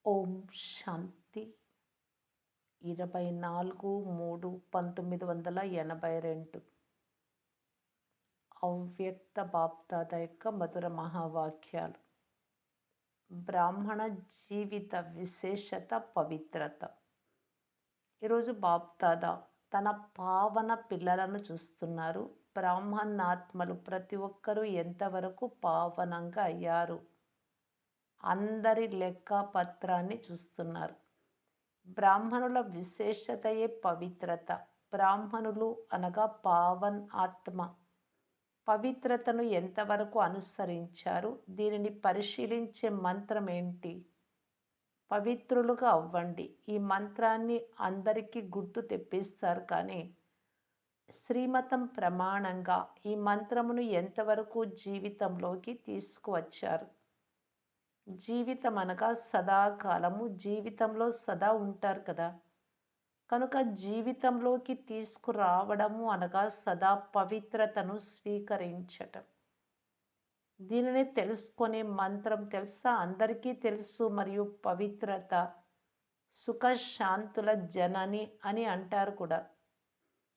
ఓం శాంతి 24/3/1982 అవ్యక్త బాప్దాద యొక్క మధుర మహావాక్యాలు. బ్రాహ్మణ జీవిత విశేషత పవిత్రత. ఈరోజు బాప్దాద తన పావన పిల్లలను చూస్తున్నారు. బ్రాహ్మణాత్మలు ప్రతి ఒక్కరూ ఎంతవరకు పావనంగా అయ్యారు, అందరి లెక్కపత్రాన్ని చూస్తున్నారు. బ్రాహ్మణుల విశేషతయే పవిత్రత. బ్రాహ్మణులు అనగా పావన్ ఆత్మ. పవిత్రతను ఎంతవరకు అనుసరించారు, దీనిని పరిశీలించే మంత్రం ఏంటి? పవిత్రులుగా అవ్వండి. ఈ మంత్రాన్ని అందరికీ గుర్తు తెప్పిస్తారు, కానీ శ్రీమతం ప్రమాణంగా ఈ మంత్రమును ఎంతవరకు జీవితంలోకి తీసుకువచ్చారు? జీవితం అనగా సదాకాలము, జీవితంలో సదా ఉంటారు కదా. కనుక జీవితంలోకి తీసుకురావడము అనగా సదా పవిత్రతను స్వీకరించటం. దీనిని తెలుసుకునే మంత్రం తెలుసా? అందరికీ తెలుసు. మరియు పవిత్రత సుఖశాంతుల జనని అని అంటారు కూడా.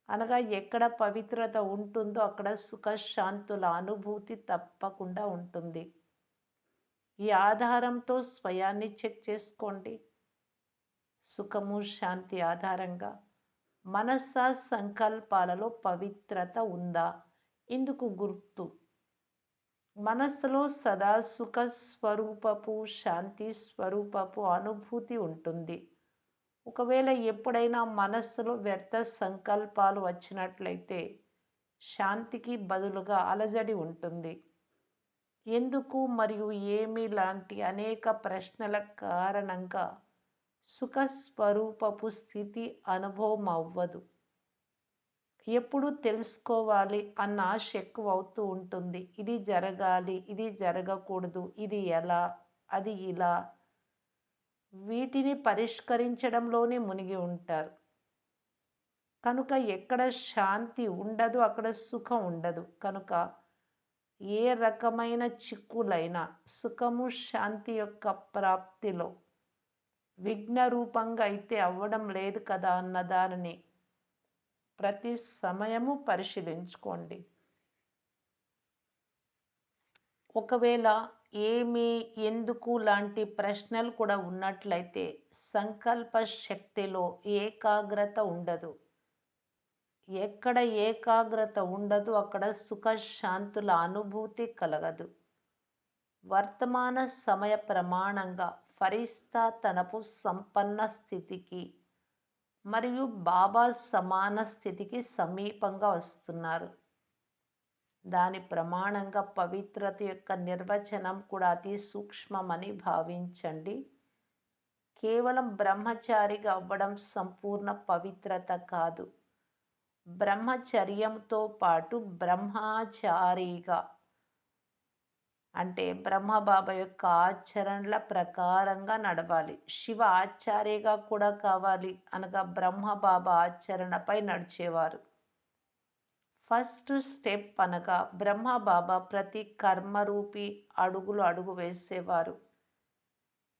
అనగా ఎక్కడ పవిత్రత ఉంటుందో అక్కడ సుఖశాంతుల అనుభూతి తప్పకుండా ఉంటుంది. ఈ ఆధారంతో స్వయాన్ని చెక్ చేసుకోండి. సుఖము శాంతి ఆధారంగా మనస్స సంకల్పాలలో పవిత్రత ఉందా? ఇందుకు గుర్తు మనస్సులో సదా సుఖ స్వరూపపు శాంతి స్వరూపపు అనుభూతి ఉంటుంది. ఒకవేళ ఎప్పుడైనా మనస్సులో వ్యర్థ సంకల్పాలు వచ్చినట్లయితే శాంతికి బదులుగా అలజడి ఉంటుంది. ఎందుకు మరియు ఏమి లాంటి అనేక ప్రశ్నల కారణంగా సుఖస్వరూపపు స్థితి అనుభవం అవ్వదు. ఎప్పుడు తెలుసుకోవాలి అన్న ఆశ ఎక్కువ అవుతూ ఉంటుంది. ఇది జరగాలి, ఇది జరగకూడదు, ఇది ఎలా, అది ఇలా. వీటిని పరిష్కరించడంలోనే మునిగి ఉంటారు. కనుక ఎక్కడ శాంతి ఉండదు, అక్కడ సుఖం ఉండదు. కనుక ఏ రకమైన చిక్కులైనా సుఖము శాంతి యొక్క ప్రాప్తిలో విఘ్న రూపంగా అయితే అవ్వడం లేదు కదా అన్న దానిని ప్రతి సమయము పరిశీలించుకోండి. ఒకవేళ ఏమి, ఎందుకు లాంటి ప్రశ్నలు కూడా ఉన్నట్లయితే సంకల్ప శక్తిలో ఏకాగ్రత ఉండదు. ఎక్కడ ఏకాగ్రత ఉండదు అక్కడ సుఖశాంతుల అనుభూతి కలగదు. వర్తమాన సమయ ప్రమాణంగా ఫరిస్తా తనపు సంపన్న స్థితికి మరియు బాబా సమాన స్థితికి సమీపంగా వస్తున్నారు. దాని ప్రమాణంగా పవిత్రత యొక్క నిర్వచనం కూడా అతి సూక్ష్మమని భావించండి. కేవలం బ్రహ్మచారిగా అవ్వడం సంపూర్ణ పవిత్రత కాదు. బ్రహ్మచర్యంతో పాటు బ్రహ్మచారిగా అంటే బ్రహ్మబాబా యొక్క ఆచరణల ప్రకారంగా నడవాలి. శివ ఆచార్యగా కూడా కావాలి, అనగా బ్రహ్మబాబా ఆచరణపై నడిచేవారు. ఫస్ట్ స్టెప్ అనగా బ్రహ్మబాబా ప్రతి కర్మరూపి అడుగులు అడుగు వేసేవారు.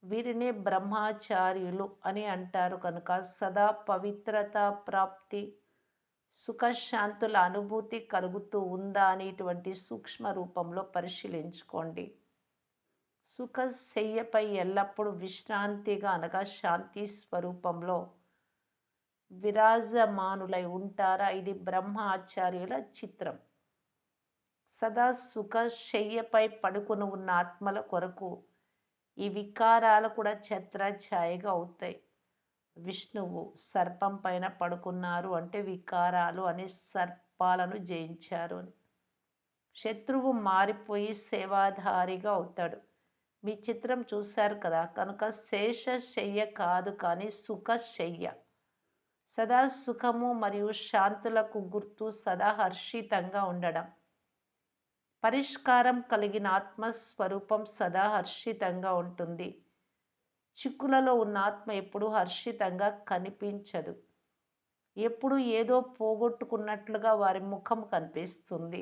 వీరినే బ్రహ్మచార్యులు అని అంటారు. కనుక సదా పవిత్రత ప్రాప్తి సుఖశాంతుల అనుభూతి కలుగుతూ ఉందా అనేటువంటి సూక్ష్మ రూపంలో పరిశీలించుకోండి. సుఖశయ్యపై ఎల్లప్పుడూ విశ్రాంతిగా అనగా శాంతి స్వరూపంలో విరాజమానులై ఉంటారా? ఇది బ్రహ్మ ఆచార్యుల చిత్రం. సదా సుఖశయ్యపై పడుకుని ఉన్న ఆత్మల కొరకు ఈ వికారాలు కూడా ఛత్రఛాయగా అవుతాయి. విష్ణువు సర్పం పైన పడుకున్నారు అంటే వికారాలు అనే సర్పాలను జయించారు అని. శత్రువు మారిపోయి సేవాధారిగా అవుతాడు. మీ చిత్రం చూశారు కదా. కనుక శేషశయ్య కాదు, కానీ సుఖశయ్య. సదా సుఖము మరియు శాంతులకు గుర్తు సదా హర్షితంగా ఉండడం. పరిష్కారం కలిగిన ఆత్మస్వరూపం సదా హర్షితంగా ఉంటుంది. చిక్కులలో ఉన్న ఆత్మ ఎప్పుడూ హర్షితంగా కనిపించదు. ఎప్పుడు ఏదో పోగొట్టుకున్నట్లుగా వారి ముఖం కనిపిస్తుంది.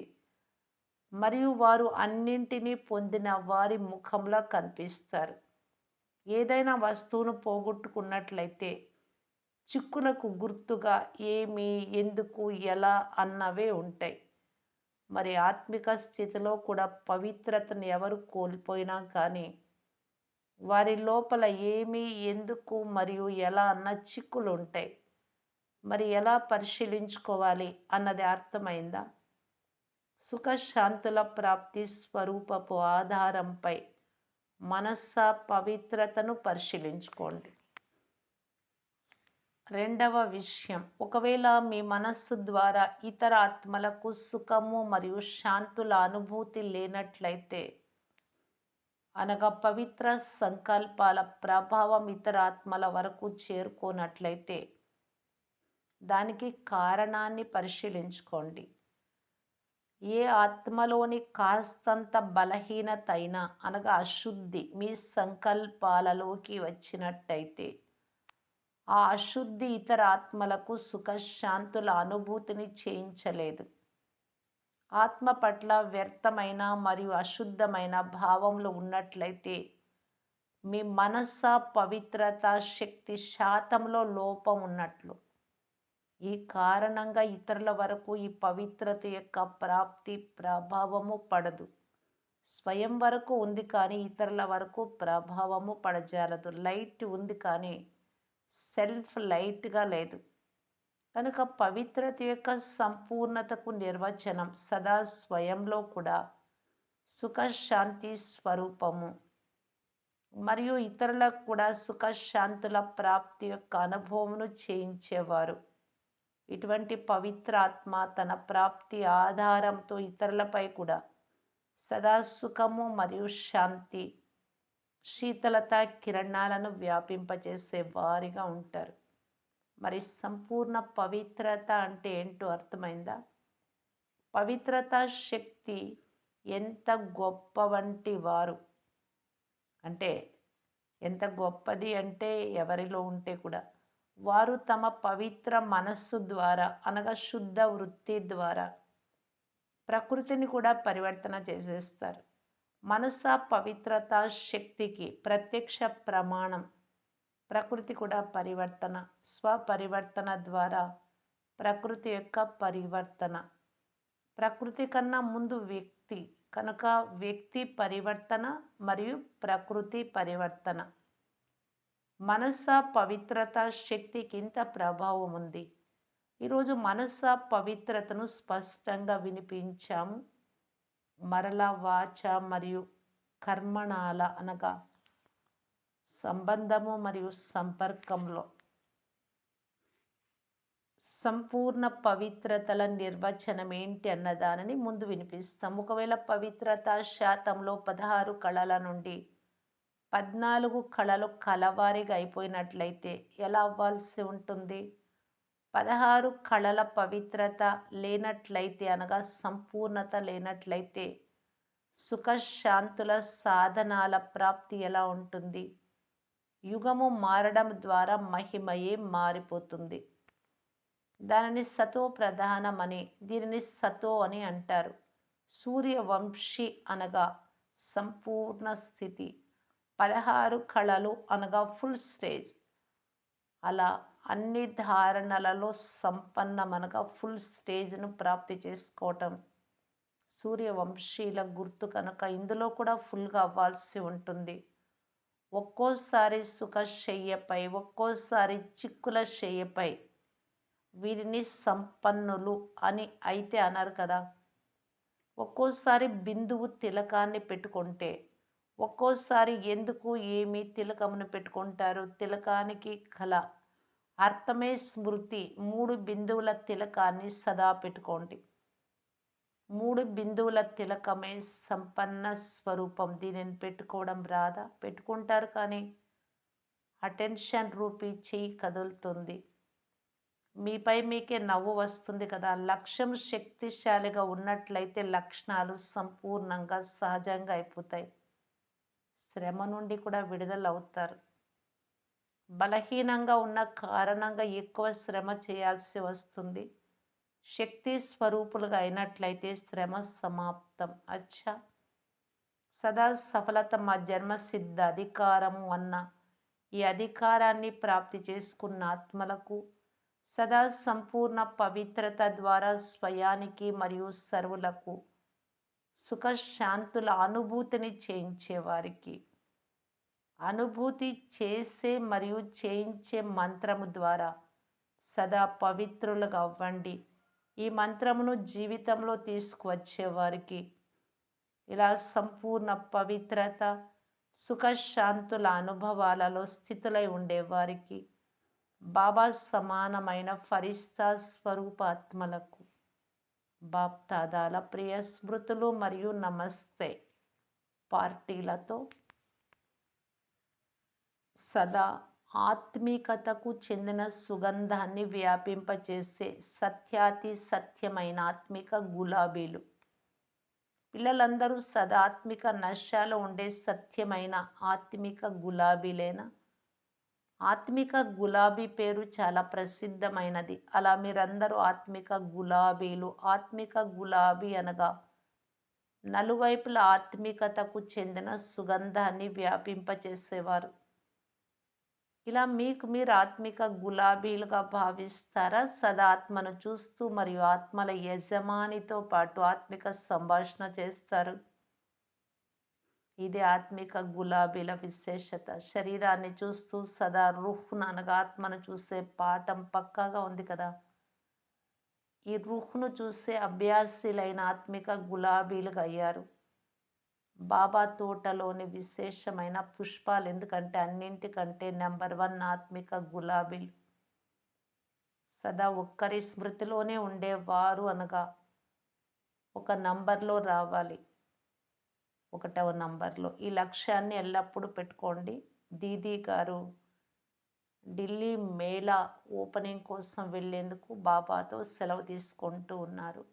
మరియు వారు అన్నింటినీ పొందిన వారి ముఖంలా కనిపిస్తారు. ఏదైనా వస్తువును పోగొట్టుకున్నట్లయితే చిక్కులకు గుర్తుగా ఏమి, ఎందుకు, ఎలా అన్నవే ఉంటాయి. మరి ఆత్మిక స్థితిలో కూడా పవిత్రతను ఎవరు కోల్పోయినా కానీ వారి లోపల ఏమి, ఎందుకు మరియు ఎలా అన్న చిక్కులు ఉంటాయి. మరి ఎలా పరిశీలించుకోవాలి అన్నది అర్థమైందా? సుఖశాంతుల ప్రాప్తి స్వరూపపు ఆధారంపై మనస్స పవిత్రతను పరిశీలించుకోండి. రెండవ విషయం, ఒకవేళ మీ మనస్సు ద్వారా ఇతర ఆత్మలకు సుఖము మరియు శాంతుల అనుభూతి లేనట్లయితే, అనగా పవిత్ర సంకల్పాల ప్రభావం ఇతర ఆత్మల వరకు చేరుకోనట్లయితే, దానికి కారణాన్ని పరిశీలించుకోండి. ఏ ఆత్మలోని కాస్తంత బలహీనత అయినా అనగా అశుద్ధి మీ సంకల్పాలలోకి వచ్చినట్టయితే, ఆ అశుద్ధి ఇతర ఆత్మలకు సుఖశాంతుల అనుభూతిని చేయించలేదు. ఆత్మ పట్ల వ్యర్థమైన మరియు అశుద్ధమైన భావములు ఉన్నట్లయితే మీ మనస్స పవిత్రత శక్తి శాతంలో లోపం ఉన్నట్లు. ఈ కారణంగా ఇతరుల వరకు ఈ పవిత్రత యొక్క ప్రాప్తి ప్రభావము పడదు. స్వయం వరకు ఉంది కానీ ఇతరుల వరకు ప్రభావము పడజాలదు. లైట్ ఉంది కానీ సెల్ఫ్ లైట్గా లేదు. కనుక పవిత్రత యొక్క సంపూర్ణతకు నిర్వచనం సదా స్వయంలో కూడా సుఖశాంతి స్వరూపము మరియు ఇతరులకు కూడా సుఖశాంతుల ప్రాప్తి యొక్క అనుభవమును చేయించేవారు. ఇటువంటి పవిత్ర ఆత్మ తన ప్రాప్తి ఆధారంతో ఇతరులపై కూడా సదా సుఖము మరియు శాంతి, శీతలత కిరణాలను వ్యాపింపచేసే వారిగా ఉంటారు. మరి సంపూర్ణ పవిత్రత అంటే ఏంటో అర్థమైందా? పవిత్రత శక్తి ఎంత గొప్ప వంటి వారు అంటే ఎంత గొప్పది అంటే ఎవరిలో ఉంటే కూడా వారు తమ పవిత్ర మనస్సు ద్వారా అనగా శుద్ధ వృత్తి ద్వారా ప్రకృతిని కూడా పరివర్తన చేసేస్తారు. మనస పవిత్రత శక్తికి ప్రత్యక్ష ప్రమాణం. ప్రకృతి కూడా పరివర్తన, స్వపరివర్తన ద్వారా ప్రకృతి యొక్క పరివర్తన. ప్రకృతి కన్నా ముందు వ్యక్తి, కనుక వ్యక్తి పరివర్తన మరియు ప్రకృతి పరివర్తన. మనస పవిత్రత శక్తికి ఇంత ప్రభావం ఉంది. ఈరోజు మనస పవిత్రతను స్పష్టంగా వినిపించాము. మరలా వాచ మరియు కర్మణాల అనగా సంబంధము మరియు సంపర్కంలో సంపూర్ణ పవిత్రతల నిర్వచనం ఏంటి అన్న దానిని ముందు వినిపిస్తాం. ఒకవేళ పవిత్రత శాతంలో 16 కళల నుండి 14 కళలు కలవారిగా అయిపోయినట్లయితే ఎలా అవ్వాల్సి ఉంటుంది? 16 కళల పవిత్రత లేనట్లయితే అనగా సంపూర్ణత లేనట్లయితే సుఖశాంతుల సాధనాల ప్రాప్తి ఎలా ఉంటుంది? యుగము మారడం ద్వారా మహిమయే మారిపోతుంది. దానిని సతో ప్రధానమని, దీనిని సతో అని అంటారు. సూర్యవంశి అనగా సంపూర్ణ స్థితి, 16 కళలు అనగా ఫుల్ స్టేజ్. అలా అన్ని ధారణలలో సంపన్నమనగా ఫుల్ స్టేజ్ను ప్రాప్తి చేసుకోవటం సూర్యవంశీల గుర్తు. కనుక ఇందులో కూడా ఫుల్గా అవ్వాల్సి ఉంటుంది. ఒక్కోసారి సుఖశయ్యపై, ఒక్కోసారి చిక్కుల శయ్యపై వీరిని సంపన్నులు అని అయితే అన్నారు కదా. ఒక్కోసారి బిందువు తిలకాన్ని పెట్టుకుంటే, ఒక్కోసారి ఎందుకు ఏమి తిలకమును పెట్టుకుంటారు? తిలకానికి కల అర్థమే స్మృతి. 3 బిందువుల తిలకాన్ని సదా పెట్టుకోండి. 3 బిందువుల తిలకమే సంపన్న స్వరూపం. దీనిని పెట్టుకోవడం రాదా? పెట్టుకుంటారు కానీ అటెన్షన్ రూపీ చెయ్యి కదులుతుంది. మీపై మీకే నవ్వు వస్తుంది కదా. లక్ష్యం శక్తిశాలిగా ఉన్నట్లయితే లక్షణాలు సంపూర్ణంగా సహజంగా అయిపోతాయి. శ్రమ నుండి కూడా విడుదల అవుతారు. బలహీనంగా ఉన్న కారణంగా ఎక్కువ శ్రమ చేయాల్సి వస్తుంది. శక్తి స్వరూపులుగా అయినట్లయితే శ్రమ సమాప్తం. అచ్చా, సదా సఫలత మా జన్మసిద్ధ అధికారము అన్న ఈ అధికారాన్ని ప్రాప్తి చేసుకున్న ఆత్మలకు సదా సంపూర్ణ పవిత్రత ద్వారా స్వయానికి మరియు సర్వులకు సుఖశాంతుల అనుభూతిని చేయించేవారికి అనుభూతి చేసే మరియు చేయించే మంత్రము ద్వారా సదా పవిత్రులుగా అవ్వండి. ఈ మంత్రమును జీవితంలో తీసుకువచ్చే వారికి ఇలా సంపూర్ణ పవిత్రత సుఖశాంతుల అనుభవాలలో స్థితులై ఉండేవారికి బాబా సమానమైన ఫరిస్తా స్వరూపాత్మలకు బాప్తాదాల ప్రియ స్మృతులు మరియు నమస్తే పార్టీలతో సదా ఆత్మీకతకు చెందిన సుగంధాన్ని వ్యాపింపచేసే సత్యాతి సత్యమైన ఆత్మిక గులాబీలు. పిల్లలందరూ సదా ఆత్మిక నశాలో ఉండే సత్యమైన ఆత్మిక గులాబీలేనా? ఆత్మిక గులాబీ పేరు చాలా ప్రసిద్ధమైనది. అలా మీరందరూ ఆత్మిక గులాబీలు. ఆత్మిక గులాబీ అనగా నలువైపుల ఆత్మికతకు చెందిన సుగంధాన్ని వ్యాపింపచేసేవారు. ఇలా మీకు మీరు ఆత్మిక గులాబీలుగా భావిస్తారా? సదా ఆత్మను చూస్తూ మరియు ఆత్మల యజమానితో పాటు ఆత్మిక సంభాషణ చేస్తారు. ఇది ఆత్మిక గులాబీల విశేషత. శరీరాన్ని చూస్తూ సదా రూహ్ను అనగా ఆత్మను చూసే పాఠం పక్కాగా ఉంది కదా. ఈ రూహ్ను చూసే అభ్యాసులైన ఆత్మిక గులాబీలుగా అయ్యారు. బాబా తోటలోని విశేషమైన పుష్పాలు ఎందుకంటే అన్నింటికంటే నెంబర్ 1 ఆత్మిక గులాబీలు. సదా ఒక్కరి స్మృతిలోనే ఉండేవారు అనగా ఒక నంబర్లో రావాలి, 1వ నంబర్లో. ఈ లక్ష్యాన్ని ఎల్లప్పుడూ పెట్టుకోండి. దీదీ గారు ఢిల్లీ మేళా ఓపెనింగ్ కోసం వెళ్ళేందుకు బాబాతో సెలవు తీసుకుంటూ ఉన్నారు.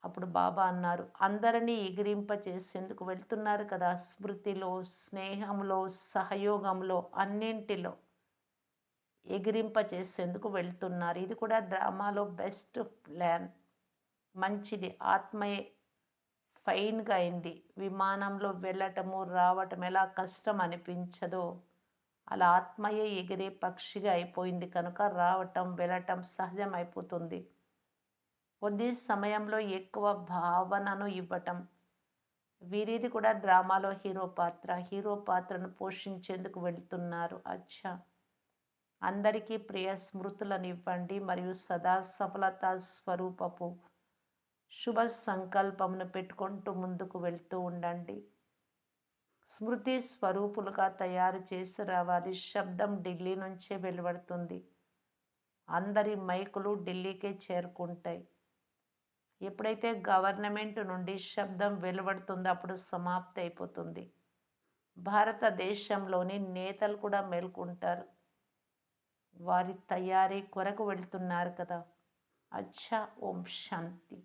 అప్పుడు బాబా అన్నారు, అందరినీ ఎగిరింప చేసేందుకు వెళ్తున్నారు కదా. స్మృతిలో, స్నేహంలో, సహయోగంలో, అన్నింటిలో ఎగిరింప చేసేందుకు వెళ్తున్నారు. ఇది కూడా డ్రామాలో బెస్ట్ ప్లాన్. మంచిది. ఆత్మయే ఫైన్గా అయింది. విమానంలో వెళ్ళటము రావటం ఎలా కష్టం అనిపించదో అలా ఆత్మయే ఎగిరే పక్షిగా అయిపోయింది కనుక రావటం వెళ్ళటం సహజం అయిపోతుంది. కొద్ది సమయంలో ఎక్కువ భావనను ఇవ్వటం. వీరిది కూడా డ్రామాలో హీరో పాత్ర. హీరో పాత్రను పోషించేందుకు వెళ్తున్నారు. అచ్చా, అందరికీ ప్రియ స్మృతులను ఇవ్వండి మరియు సదా సఫలతా స్వరూపపు శుభ సంకల్పమును పెట్టుకుంటూ ముందుకు వెళ్తూ ఉండండి. స్మృతి స్వరూపులుగా తయారు చేసి రావాలి. శబ్దం ఢిల్లీ నుంచే వెలువడుతుంది. అందరి మైకులు ఢిల్లీకే చేరుకుంటాయి. ఎప్పుడైతే గవర్నమెంట్ నుండి శబ్దం వెలువడుతుందో అప్పుడు సమాప్తి అయిపోతుంది. భారతదేశంలోని నేతలు కూడా మేల్కొంటారు. వారి తయారీ కొరకు వెళ్తున్నారు కదా. అచ్చా, ఓం శాంతి.